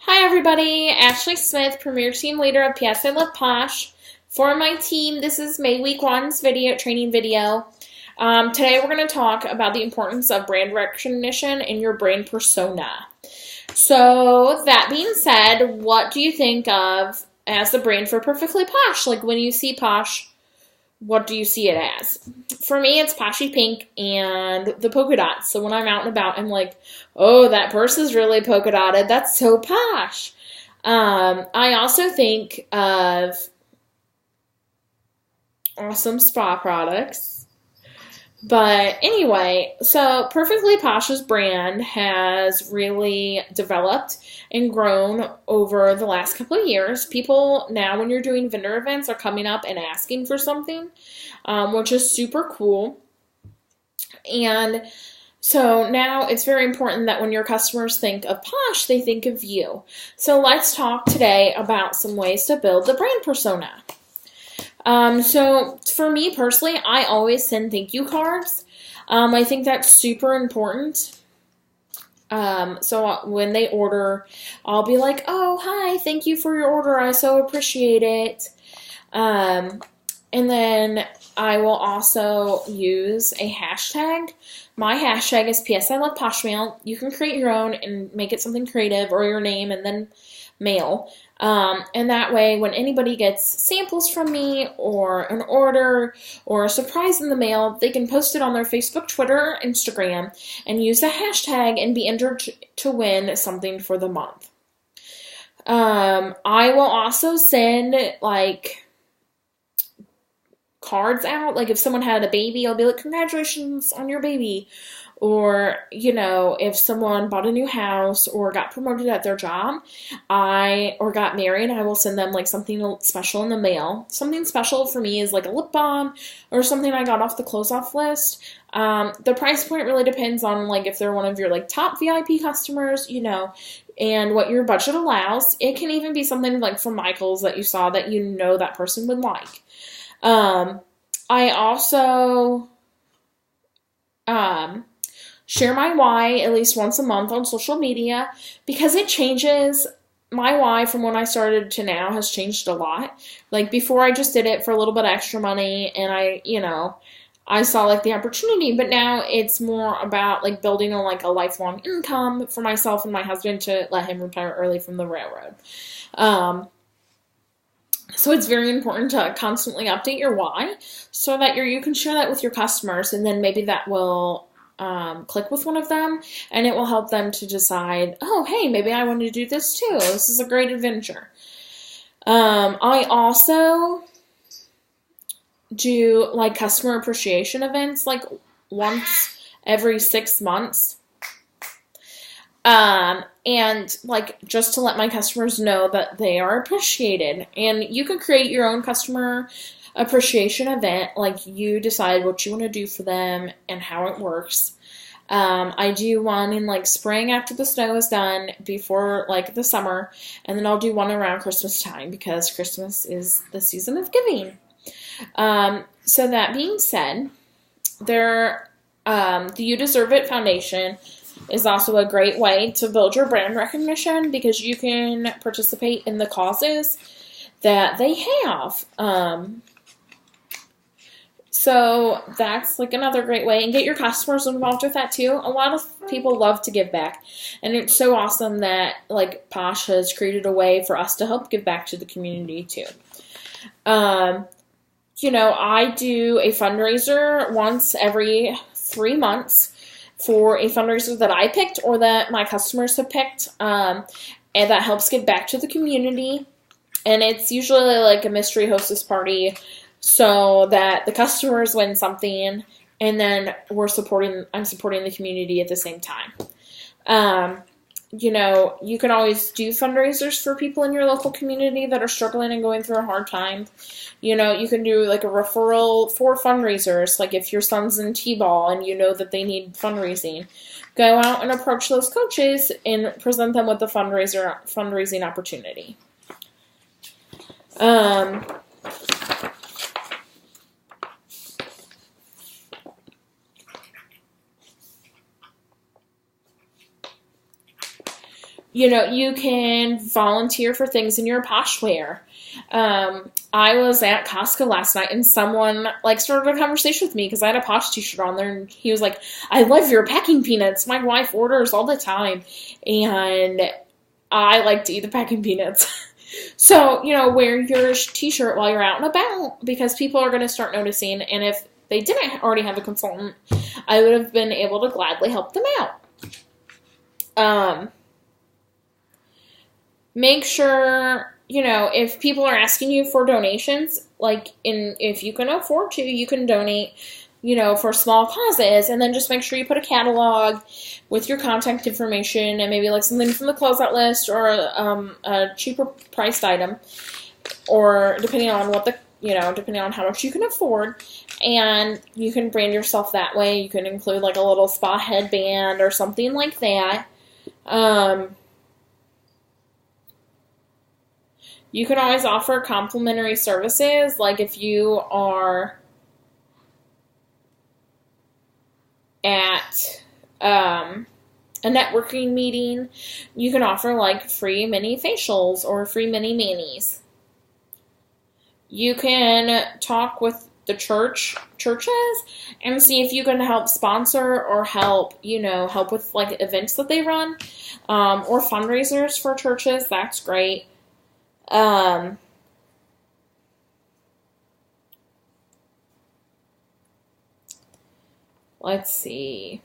Hi everybody, Ashley Smith, Premier Team Leader of Perfectly Posh. For my team, this is May Week 1's training video. Today we're going to talk about the importance of brand recognition in your brand persona. So that being said, what do you think of as the brand for Perfectly Posh? Like when you see Posh, what do you see it as? For me, it's Poshy Pink and the polka dots. So when I'm out and about, I'm like, oh, that purse is really polka dotted. That's so posh. I also think of awesome spa products. But anyway, so Perfectly Posh's brand has really developed and grown over the last couple of years. People now, when you're doing vendor events, are coming up and asking for something, which is super cool. And so now it's very important that when your customers think of Posh, they think of you. So let's talk today about some ways to build the brand persona. So for me personally, I always send thank you cards. I think that's super important. So when they order, I'll be like, oh, hi, thank you for your order. I so appreciate it. And then I will also use a hashtag. My hashtag is PS I Love Posh Mail. You can create your own and make it something creative or your name and then mail. And that way, when anybody gets samples from me or an order or a surprise in the mail, they can post it on their Facebook, Twitter, Instagram, and use the hashtag and be entered to win something for the month. I will also send, cards out. Like, if someone had a baby, I'll be like, congratulations on your baby. Or, if someone bought a new house or got promoted at their job, or got married, I will send them something special in the mail. Something special for me is like a lip balm or something I got off the close off list. The price point really depends on if they're one of your top VIP customers, and what your budget allows. It can even be something from Michael's that you saw that that person would like. I also share my why at least once a month on social media because it changes. My why from when I started to now has changed a lot. Before I just did it for a little bit of extra money and I saw the opportunity, but now it's more about building a lifelong income for myself and my husband to let him retire early from the railroad. So it's very important to constantly update your why so that you can share that with your customers, and then maybe that will click with one of them, and it will help them to decide, oh, hey, maybe I want to do this too. This is a great adventure. I also do customer appreciation events once every 6 months. And just to let my customers know that they are appreciated. And you can create your own customer appreciation event. You decide what you want to do for them and how it works. I do one in spring after the snow is done, before the summer, and then I'll do one around Christmas time because Christmas is the season of giving. So that being said, the You Deserve It Foundation is also a great way to build your brand recognition because you can participate in the causes that they have. So that's another great way, and get your customers involved with that too. A lot of people love to give back, and it's so awesome that Posh has created a way for us to help give back to the community too. I do a fundraiser once every 3 months for a fundraiser that I picked or that my customers have picked, and that helps give back to the community. And it's usually a mystery hostess party so that the customers win something, and then I'm supporting the community at the same time. You can always do fundraisers for people in your local community that are struggling and going through a hard time. You can do a referral for fundraisers. If your son's in T-ball and that they need fundraising, go out and approach those coaches and present them with a fundraising opportunity. You can volunteer for things in your posh wear. I was at Costco last night and someone started a conversation with me because I had a posh t-shirt on there and he was like, I love your packing peanuts. My wife orders all the time and I like to eat the packing peanuts. So, wear your t-shirt while you're out and about because people are going to start noticing. And if they didn't already have a consultant, I would have been able to gladly help them out. Make sure, if people are asking you for donations, if you can afford to, you can donate, for small causes, and then just make sure you put a catalog with your contact information and maybe something from the closeout list or a cheaper priced item, or depending on depending on how much you can afford, and you can brand yourself that way. You can include a little spa headband or something like that. You can always offer complimentary services, if you are at a networking meeting, you can offer free mini facials or free mini manis. You can talk with the churches and see if you can help sponsor or help with events that they run, or fundraisers for churches. That's great. Let's see.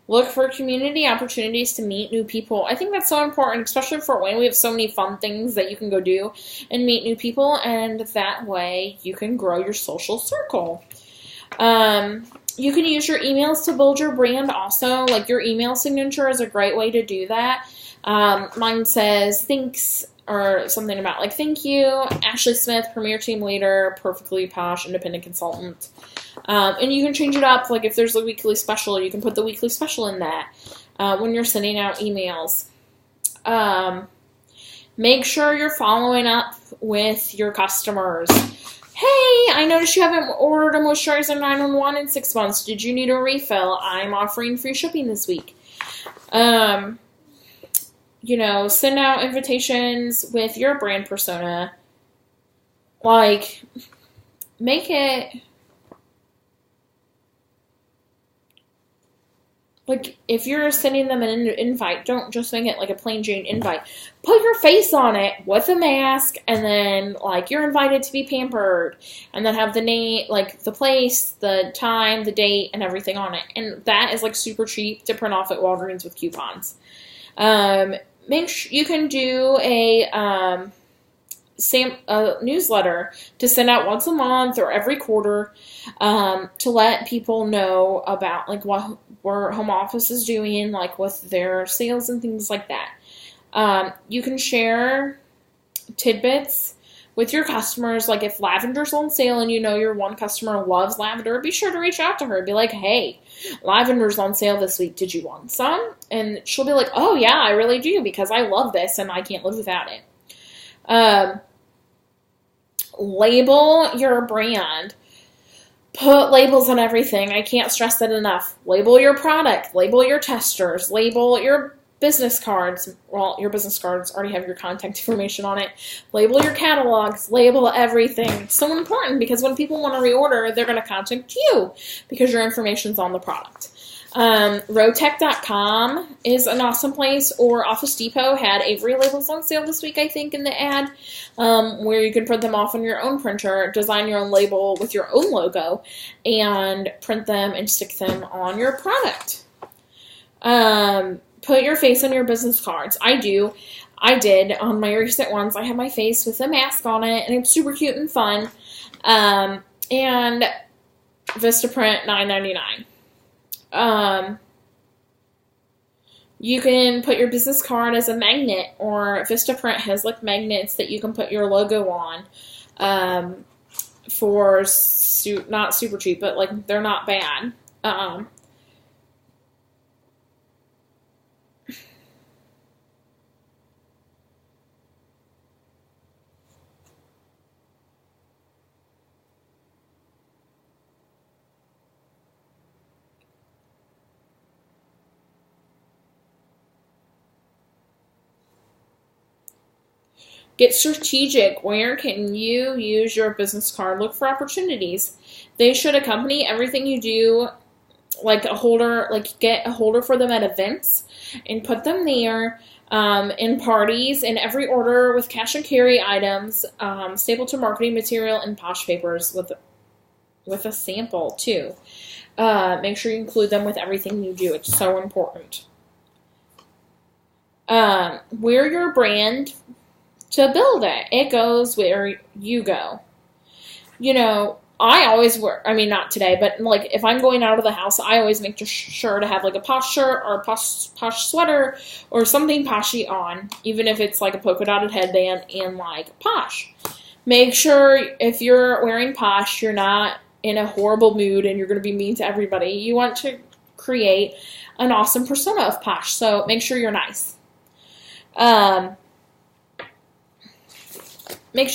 Look for community opportunities to meet new people. I think that's so important, especially in Fort Wayne. We have so many fun things that you can go do and meet new people, and that way you can grow your social circle. You can use your emails to build your brand also. Your email signature is a great way to do that. Mine says thanks, or something about thank you, Ashley Smith, Premier Team Leader, Perfectly Posh, Independent Consultant. And you can change it up. If there's a weekly special, you can put the weekly special in that when you're sending out emails. Make sure you're following up with your customers. Hey, I noticed you haven't ordered a moisturizer 911 in 6 months. Did you need a refill? I'm offering free shipping this week. Send out invitations with your brand persona. Make it... if you're sending them an invite, don't just make it a plain Jane invite. Put your face on it with a mask, and then, you're invited to be pampered, and then have the name, the place, the time, the date, and everything on it. And that is, super cheap to print off at Walgreens with coupons. Make sure you can do a newsletter to send out once a month or every quarter, to let people know about what home office is doing, with their sales and things like that. You can share tidbits with your customers. If lavender's on sale and your one customer loves lavender, be sure to reach out to her. Be like, hey, lavender's on sale this week. Did you want some? And she'll be like, oh yeah, I really do, because I love this and I can't live without it. Label your brand. Put labels on everything. I can't stress that enough. Label your product. Label your testers. Label your business cards. Well, your business cards already have your contact information on it. Label your catalogs. Label everything. It's so important because when people want to reorder, they're going to contact you because your information's on the product. Rotech.com is an awesome place, or Office Depot had Avery labels on sale this week, I think, in the ad, where you can print them off on your own printer, design your own label with your own logo, and print them and stick them on your product. Put your face on your business cards. I did on my recent ones. I have my face with a mask on it, and it's super cute and fun. And Vistaprint $9.99. You can put your business card as a magnet, or Vistaprint has magnets that you can put your logo on, for not super cheap, but they're not bad. Get strategic. Where can you use your business card? Look for opportunities. They should accompany everything you do, like a holder, like get a holder for them at events and put them there. In parties, in every order with cash and carry items, staple to marketing material, and Posh papers with a sample too. Make sure you include them with everything you do. It's so important. Wear your brand to build it. It goes where you go. You know, I always wear, I mean, not today, but like if I'm going out of the house, I always make sure to have like a Posh shirt or a posh sweater or something poshy on, even if it's like a polka dotted headband and like Posh. Make sure if you're wearing Posh, you're not in a horrible mood and you're going to be mean to everybody. You want to create an awesome persona of Posh, so make sure you're nice.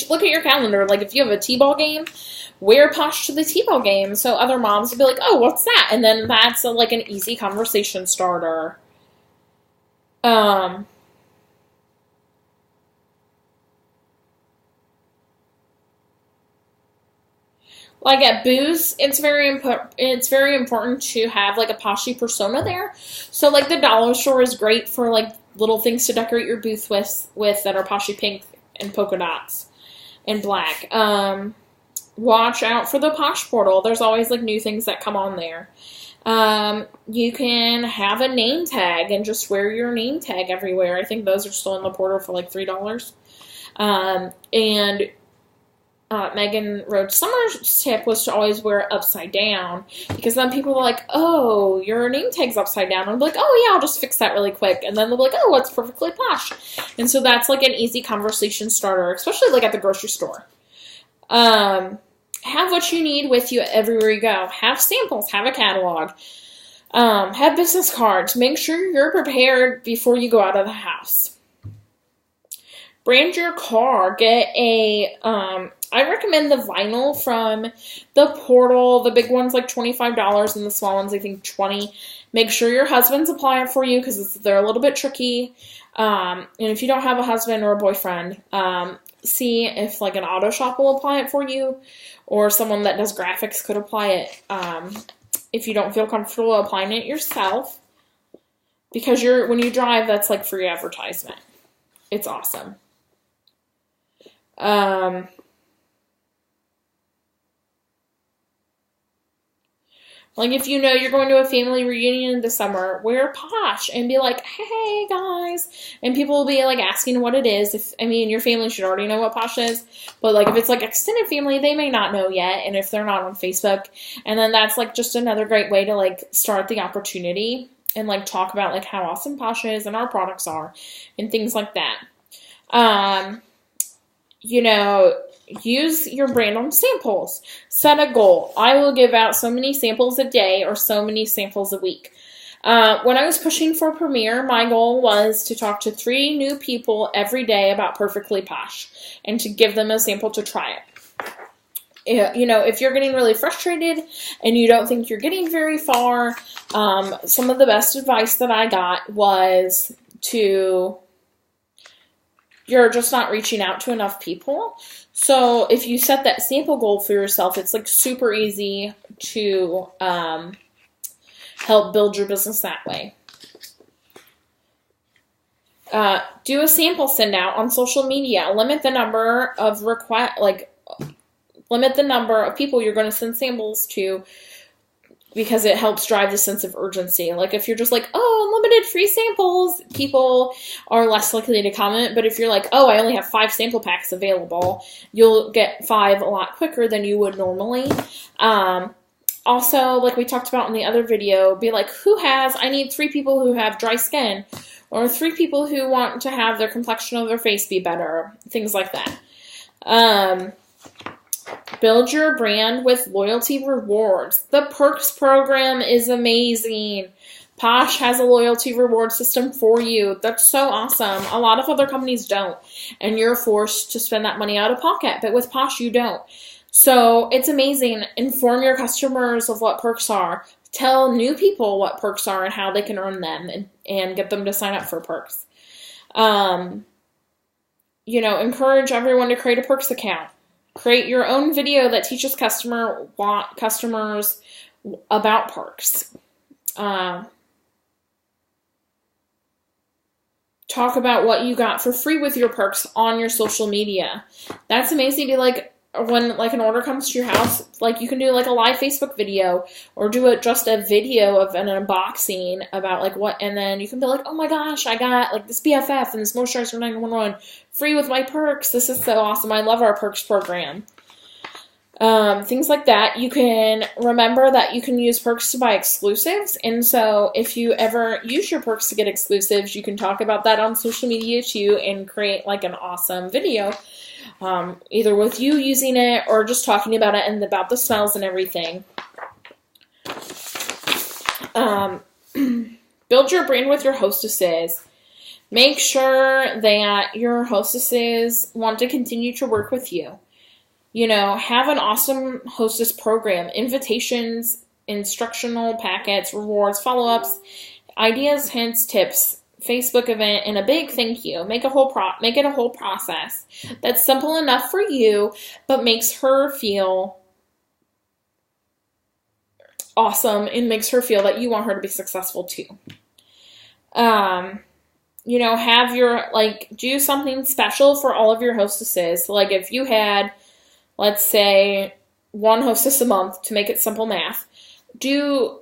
Look at your calendar. Like if you have a t-ball game, wear Posh to the t-ball game, so other moms will be like, "Oh, what's that?" And then that's like an easy conversation starter. Like at booths, it's very important to have like a Poshy persona there. So like the dollar store is great for like little things to decorate your booth with that are Poshy pink and polka dots and black. Watch out for the Posh portal. There's always like new things that come on there. You can have a name tag and just wear your name tag everywhere. I think those are still in the portal for like $3. And Megan Rhodes Summer's tip was to always wear it upside down, because then people are like, "Oh, your name tag's upside down." And I'm like, "Oh yeah, I'll just fix that really quick." And then they'll be like, "Oh, it's perfectly posh." And so that's like an easy conversation starter, especially like at the grocery store. Have what you need with you everywhere you go. Have samples, have a catalog, have business cards. Make sure you're prepared before you go out of the house. Brand your car. Get a, I recommend the vinyl from the portal. The big one's like $25 and the small ones I think $20. Make sure your husband's applying it for you because they're a little bit tricky. And if you don't have a husband or a boyfriend, see if like an auto shop will apply it for you, or someone that does graphics could apply it. If you don't feel comfortable applying it yourself, because when you drive, that's like free advertisement. It's awesome. Like if you know you're going to a family reunion this summer, wear Posh and be like, "Hey guys," and people will be like asking what it is. Your family should already know what Posh is, but like if it's like extended family, they may not know yet, and if they're not on Facebook, and then that's like just another great way to like start the opportunity and like talk about like how awesome Posh is and our products are and things like that. Use your brand on samples. Set a goal. I will give out so many samples a day or so many samples a week. When I was pushing for Premiere, my goal was to talk to 3 new people every day about Perfectly Posh and to give them a sample to try it. If you're getting really frustrated and you don't think you're getting very far, some of the best advice that I got was you're just not reaching out to enough people. So if you set that sample goal for yourself, it's like super easy to help build your business that way. Do a sample send out on social media. Limit the number of people you're going to send samples to, because it helps drive the sense of urgency. Like if you're just like, "Oh, unlimited free samples," people are less likely to comment. But if you're like, "Oh, I only have 5 sample packs available," you'll get 5 a lot quicker than you would normally. Also, like we talked about in the other video, be like, I need 3 people who have dry skin, or 3 people who want to have their complexion of their face be better, things like that. Build your brand with loyalty rewards. The Perks program is amazing. Posh has a loyalty reward system for you. That's so awesome. A lot of other companies don't, and you're forced to spend that money out of pocket, but with Posh you don't. So it's amazing. Inform your customers of what perks are. Tell new people what perks are and how they can earn them, and get them to sign up for perks. encourage everyone to create a Perks account. Create your own video that teaches customers about Perks. Talk about what you got for free with your Perks on your social media. That's amazing. Be like, when like an order comes to your house, like you can do like a live Facebook video or do just a video of an unboxing about like what, and then you can be like, oh my gosh, I got like this BFF and this moisturizer 911 free with my Perks. This is so awesome. I love our Perks program. Things like that. You can remember that you can use Perks to buy exclusives. And so if you ever use your Perks to get exclusives, you can talk about that on social media too and create like an awesome video. Either with you using it or just talking about it and about the smells and everything. Build your brand with your hostesses. Make sure that your hostesses want to continue to work with you. Have an awesome hostess program, invitations, instructional packets, rewards, follow-ups, ideas, hints, tips, Facebook event, and a big thank you. Make it a whole process that's simple enough for you, but makes her feel awesome and makes her feel that you want her to be successful too. Have your, do something special for all of your hostesses. Like if you had, let's say, one hostess a month, to make it simple math, do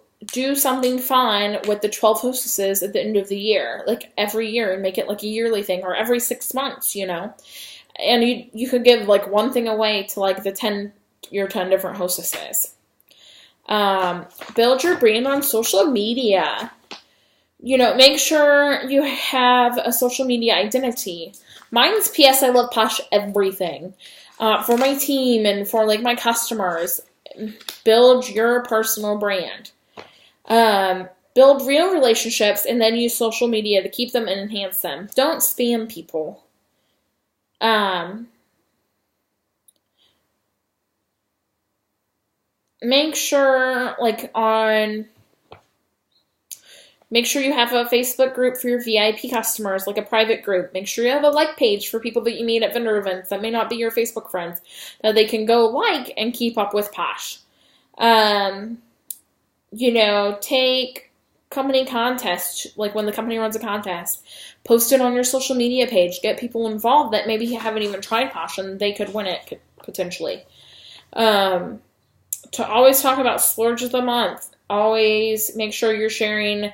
something fun with the 12 hostesses at the end of the year, like every year, and make it like a yearly thing, or every 6 months, and you could give like one thing away to like your 10 different hostesses. Build your brand on social media. Make sure you have a social media identity. Mine's P.S. I Love Posh Everything. For my team and for like my customers, build your personal brand. Build real relationships and then use social media to keep them and enhance them. Don't spam people. Make sure you have a Facebook group for your VIP customers, like a private group. Make sure you have a like page for people that you meet at vendor events that may not be your Facebook friends, that they can go like and keep up with Posh. Take company contests, like when the company runs a contest, post it on your social media page, get people involved that maybe haven't even tried Posh and they could win it potentially. To always talk about Splurge of the Month. Always make sure you're sharing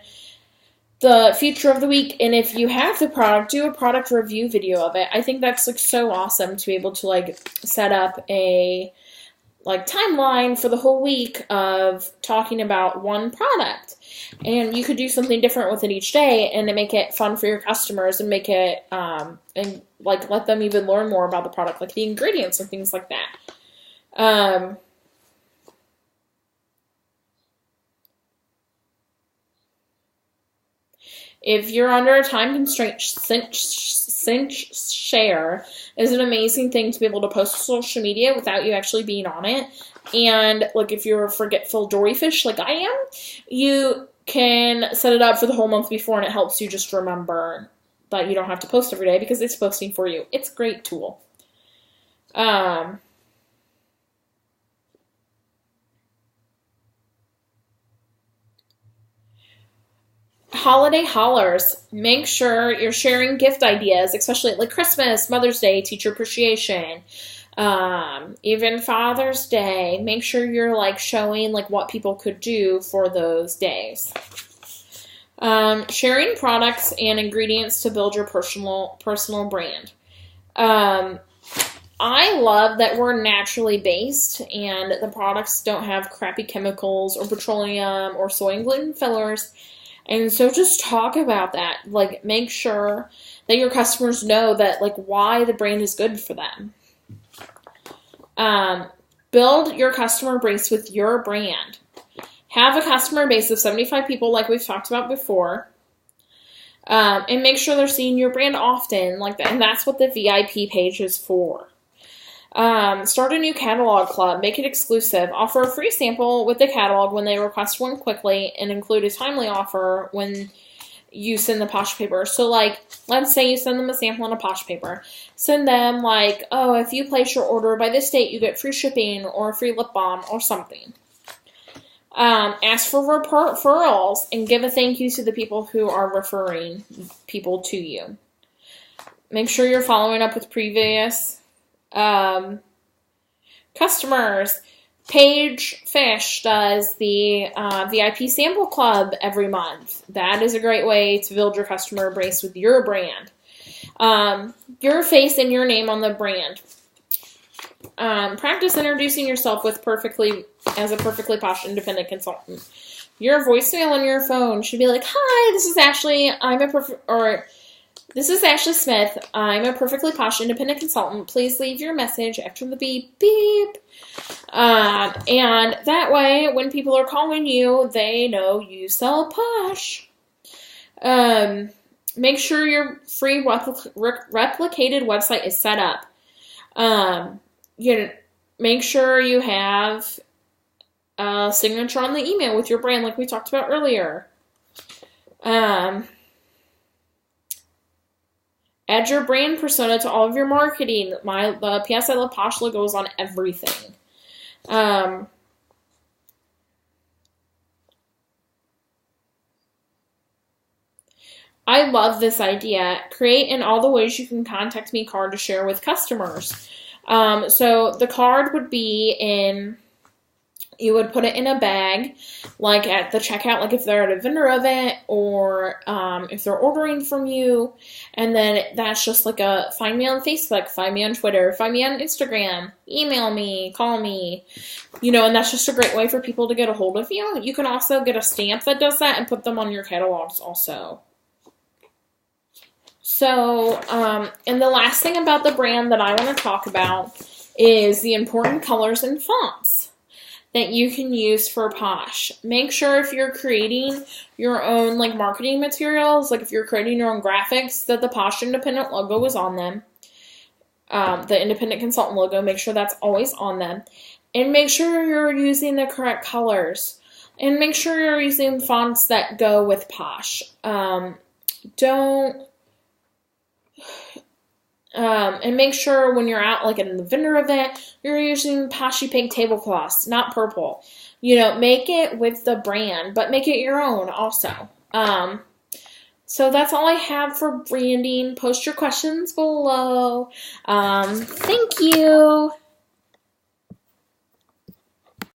the feature of the week, and if you have the product, do a product review video of it. I think that's like so awesome to be able to set up a timeline for the whole week of talking about one product, and you could do something different with it each day and to make it fun for your customers and make it and let them even learn more about the product, like the ingredients and things like that. If you're under a time constraint, Cinch Share is an amazing thing to be able to post to social media without you actually being on it. And if you're a forgetful doryfish like I am, you can set it up for the whole month before, and it helps you just remember that you don't have to post every day because it's posting for you. It's a great tool. Holiday hollers. Make sure you're sharing gift ideas, especially like Christmas, Mother's Day, Teacher Appreciation, even Father's Day. Make sure you're showing what people could do for those days. Sharing products and ingredients to build your personal brand. I love that we're naturally based and the products don't have crappy chemicals or petroleum or soy and gluten fillers. And so just talk about that. Make sure that your customers know that, why the brand is good for them. Build your customer base with your brand. Have a customer base of 75 people like we've talked about before. And make sure they're seeing your brand often. And that's what the VIP page is for. Start a new catalog club. Make it exclusive. Offer a free sample with the catalog when they request one quickly, and include a timely offer when you send the Posh paper. So, like, let's say you send them a sample in a Posh paper. Send them, like, oh, if you place your order by this date, you get free shipping or a free lip balm or something. Ask for referrals and give a thank you to the people who are referring people to you. Make sure you're following up with previous customers. Paige Fish does the VIP Sample Club every month. That is a great way to build your customer base with your brand. Your face and your name on the brand. Practice introducing yourself as a Perfectly Posh independent consultant. Your voicemail on your phone should be like, "Hi, this is Ashley. This is Ashley Smith. I'm a Perfectly Posh independent consultant. Please leave your message after the beep beep." And that way, when people are calling you, they know you sell Posh. Make sure your free replicated website is set up. Make sure you have a signature on the email with your brand, like we talked about earlier. Add your brand persona to all of your marketing. The P.S. I Love Posh logo is on everything. I love this idea. Create in all the ways you can contact me card to share with customers. So the card would be you would put it in a bag, like at the checkout, like if they're at a vendor event or if they're ordering from you. And then that's just like find me on Facebook, find me on Twitter, find me on Instagram, email me, call me, and that's just a great way for people to get a hold of you. You can also get a stamp that does that and put them on your catalogs also. So, and the last thing about the brand that I want to talk about is the important colors and fonts that you can use for Posh. Make sure if you're creating your own marketing materials, like if you're creating your own graphics, that the Posh Independent logo is on them. The Independent Consultant logo, make sure that's always on them. And make sure you're using the correct colors. And make sure you're using fonts that go with Posh. And make sure when you're out, like in the vendor event, you're using Poshy pink tablecloths, not purple. Make it with the brand, but make it your own also. So that's all I have for branding. Post your questions below. Thank you.